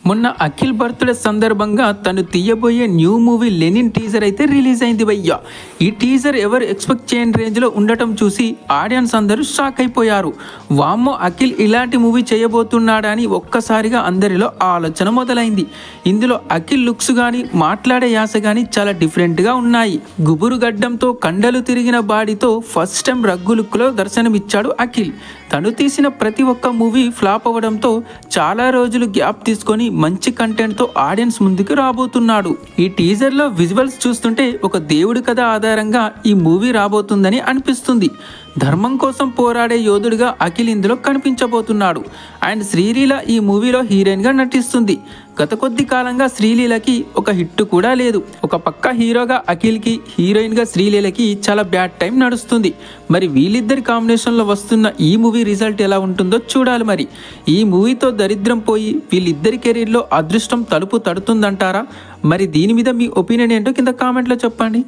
మొన్న అఖిల్ బర్త్డే సందర్భంగా తను తీయబోయే న్యూ మూవీ లెనిన్ టీజర్ అయితే రిలీజ్ అయింది భయ్య. ఈ టీజర్ ఎవరు ఎక్స్పెక్ట్ చేయని రేంజ్లో ఉండటం చూసి ఆడియన్స్ అందరూ షాక్ అయిపోయారు. వామ్మో, అఖిల్ ఇలాంటి మూవీ చేయబోతున్నాడని ఒక్కసారిగా అందరిలో ఆలోచన మొదలైంది. ఇందులో అఖిల్ లుక్స్ కానీ మాట్లాడే యాస కానీ చాలా డిఫరెంట్గా ఉన్నాయి. గుబురు గడ్డంతో కండలు తిరిగిన బాడీతో ఫస్ట్ టైం రగ్గు లుక్లో దర్శనమిచ్చాడు అఖిల్. తను తీసిన ప్రతి ఒక్క మూవీ ఫ్లాప్ అవ్వడంతో చాలా రోజులు గ్యాప్ తీసుకొని మంచి కంటెంట్తో ఆడియన్స్ ముందుకు రాబోతున్నాడు. ఈ టీజర్లో విజువల్స్ చూస్తుంటే ఒక దేవుడి కథ ఆధారంగా ఈ మూవీ రాబోతుందని అనిపిస్తుంది. ధర్మం కోసం పోరాడే యోధుడిగా అఖిల్ ఇందులో కనిపించబోతున్నాడు. అండ్ శ్రీలీల ఈ మూవీలో హీరోయిన్గా నటిస్తుంది. గత కొద్ది కాలంగా శ్రీలీలకి ఒక హిట్ కూడా లేదు. ఒక పక్క హీరోగా అఖిల్కి, హీరోయిన్గా శ్రీలీలకి చాలా బ్యాడ్ టైం నడుస్తుంది. మరి వీళ్ళిద్దరి కాంబినేషన్లో వస్తున్న ఈ మూవీ రిజల్ట్ ఎలా ఉంటుందో చూడాలి. మరి ఈ మూవీతో దరిద్రం పోయి వీళ్ళిద్దరి కెరీర్లో అదృష్టం తలుపు తడుతుందంటారా? మరి దీని మీద మీ ఒపీనియన్ ఏంటో కింద కామెంట్లో చెప్పండి.